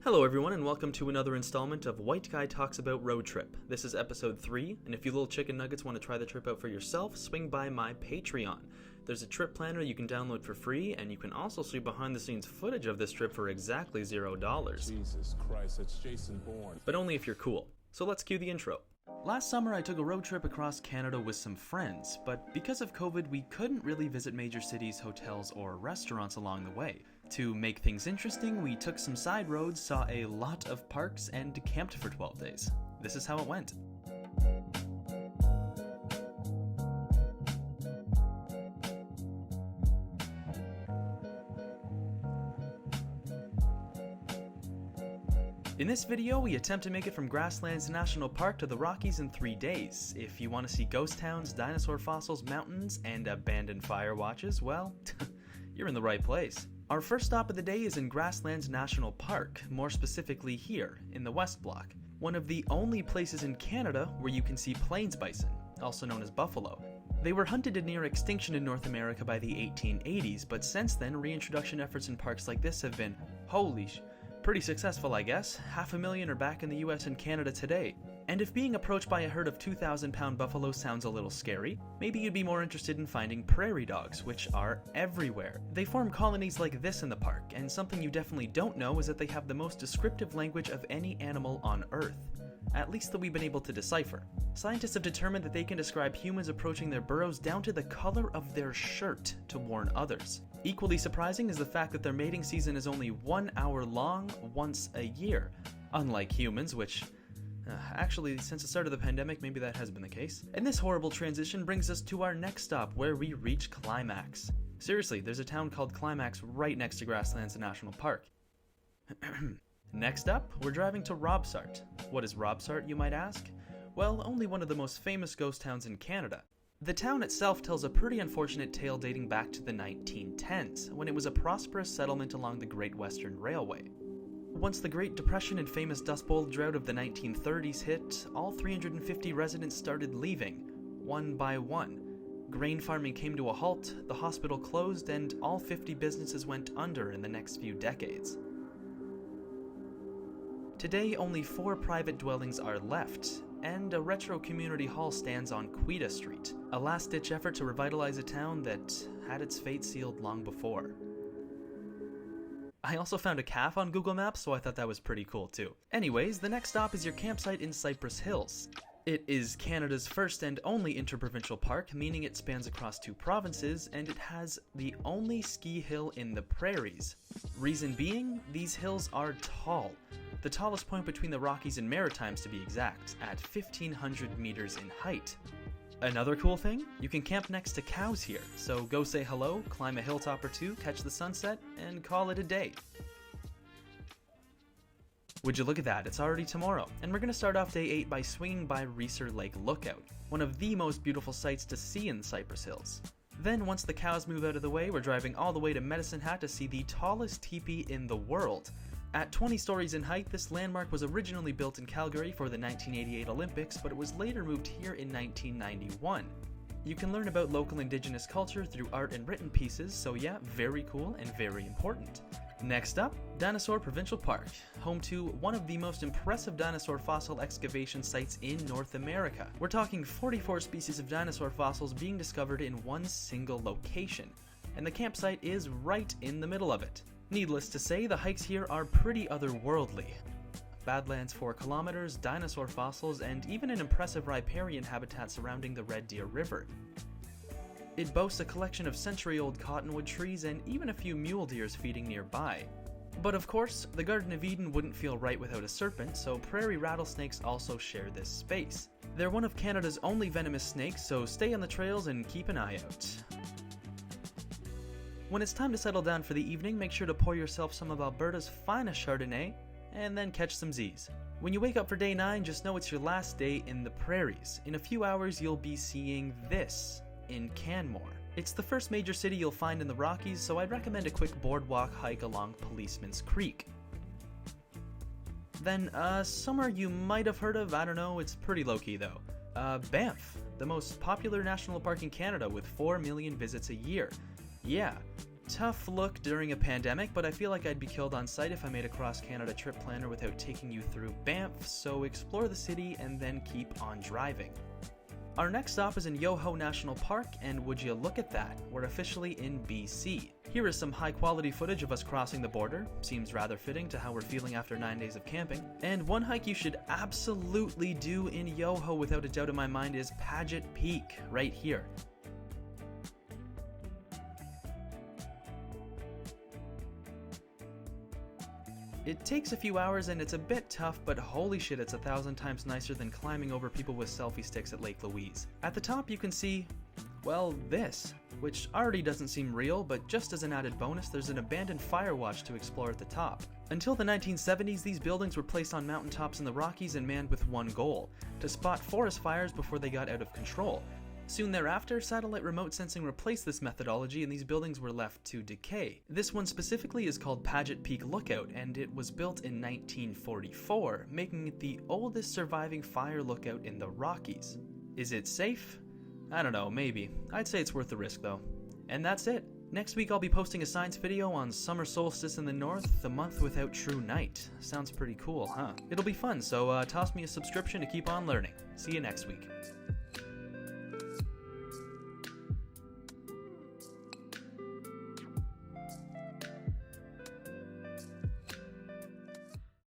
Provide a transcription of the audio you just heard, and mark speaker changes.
Speaker 1: Hello everyone and welcome to another installment of White Guy Talks About Road Trip. This is episode 3, and if you little chicken nuggets want to try the trip out for yourself, swing by my Patreon. There's a trip planner you can download for free, and you can also see behind the scenes footage of this trip for exactly $0.
Speaker 2: Jesus Christ, it's Jason Bourne.
Speaker 1: But only if you're cool. So let's cue the intro. Last summer I took a road trip across Canada with some friends, but because of COVID we couldn't really visit major cities, hotels, or restaurants along the way. To make things interesting, we took some side roads, saw a lot of parks, and camped for 12 days. This is how it went. In this video, we attempt to make it from Grasslands National Park to the Rockies in 3 days. If you want to see ghost towns, dinosaur fossils, mountains, and abandoned firewatches, well, you're in the right place. Our first stop of the day is in Grasslands National Park, more specifically here, in the West Block. One of the only places in Canada where you can see plains bison, also known as buffalo. They were hunted to near extinction in North America by the 1880s, but since then, reintroduction efforts in parks like this have been, pretty successful, I guess. 500,000 are back in the US and Canada today. And if being approached by a herd of 2,000-pound buffalo sounds a little scary, maybe you'd be more interested in finding prairie dogs, which are everywhere. They form colonies like this in the park, and something you definitely don't know is that they have the most descriptive language of any animal on Earth. At least that we've been able to decipher. Scientists have determined that they can describe humans approaching their burrows down to the color of their shirt to warn others. Equally surprising is the fact that their mating season is only 1 hour long once a year, unlike humans, which actually, since the start of the pandemic, maybe that has been the case. And this horrible transition brings us to our next stop, where we reach Climax. Seriously, there's a town called Climax right next to Grasslands National Park. Next up, we're driving to Robsart. What is Robsart, you might ask? Well, only one of the most famous ghost towns in Canada. The town itself tells a pretty unfortunate tale dating back to the 1910s, when it was a prosperous settlement along the Great Western Railway. Once the Great Depression and famous Dust Bowl drought of the 1930s hit, all 350 residents started leaving, one by one. Grain farming came to a halt, the hospital closed, and all 50 businesses went under in the next few decades. Today, only 4 private dwellings are left, and a retro community hall stands on Quita Street, a last-ditch effort to revitalize a town that had its fate sealed long before. I also found a calf on Google Maps, so I thought that was pretty cool too. Anyways, the next stop is your campsite in Cypress Hills. It is Canada's first and only interprovincial park, meaning it spans across 2 provinces, and it has the only ski hill in the Prairies. Reason being, these hills are tall. The tallest point between the Rockies and Maritimes to be exact, at 1,500 meters in height. Another cool thing? You can camp next to cows here, so go say hello, climb a hilltop or 2, catch the sunset, and call it a day. Would you look at that, it's already tomorrow, and we're going to start off day 8 by swinging by Reeser Lake Lookout, one of the most beautiful sights to see in Cypress Hills. Then, once the cows move out of the way, we're driving all the way to Medicine Hat to see the tallest teepee in the world. At 20 stories in height, this landmark was originally built in Calgary for the 1988 Olympics, but it was later moved here in 1991. You can learn about local indigenous culture through art and written pieces, so yeah, very cool and very important. Next up, Dinosaur Provincial Park, home to one of the most impressive dinosaur fossil excavation sites in North America. We're talking 44 species of dinosaur fossils being discovered in one single location, and the campsite is right in the middle of it. Needless to say, the hikes here are pretty otherworldly. Badlands 4 kilometers, dinosaur fossils, and even an impressive riparian habitat surrounding the Red Deer River. It boasts a collection of century-old cottonwood trees and even a few mule deers feeding nearby. But of course, the Garden of Eden wouldn't feel right without a serpent, so prairie rattlesnakes also share this space. They're one of Canada's only venomous snakes, so stay on the trails and keep an eye out. When it's time to settle down for the evening, make sure to pour yourself some of Alberta's finest Chardonnay, and then catch some Z's. When you wake up for day 9, just know it's your last day in the Prairies. In a few hours, you'll be seeing this in Canmore. It's the first major city you'll find in the Rockies, so I'd recommend a quick boardwalk hike along Policeman's Creek. Then, somewhere you might have heard of, I don't know, it's pretty low-key though. Banff, the most popular national park in Canada with 4 million visits a year. Yeah, Tough look during a pandemic, but I feel like I'd be killed on sight if I made a cross-Canada trip planner without taking you through Banff, so explore the city and then keep on driving. Our next stop is in Yoho National Park, and would you look at that, we're officially in BC. Here is some high-quality footage of us crossing the border, seems rather fitting to how we're feeling after 9 days of camping. And one hike you should absolutely do in Yoho without a doubt in my mind is Paget Peak, right here. It takes a few hours and it's a bit tough, but holy shit, it's 1,000 times nicer than climbing over people with selfie sticks at Lake Louise. At the top you can see, well, this, which already doesn't seem real, but just as an added bonus, there's an abandoned Firewatch to explore at the top. Until the 1970s, these buildings were placed on mountaintops in the Rockies and manned with one goal: to spot forest fires before they got out of control. Soon thereafter, satellite remote sensing replaced this methodology and these buildings were left to decay. This one specifically is called Paget Peak Lookout, and it was built in 1944, making it the oldest surviving fire lookout in the Rockies. Is it safe? I don't know, maybe. I'd say it's worth the risk though. And that's it. Next week I'll be posting a science video on summer solstice in the north, the month without true night. Sounds pretty cool, huh? It'll be fun, so toss me a subscription to keep on learning. See you next week.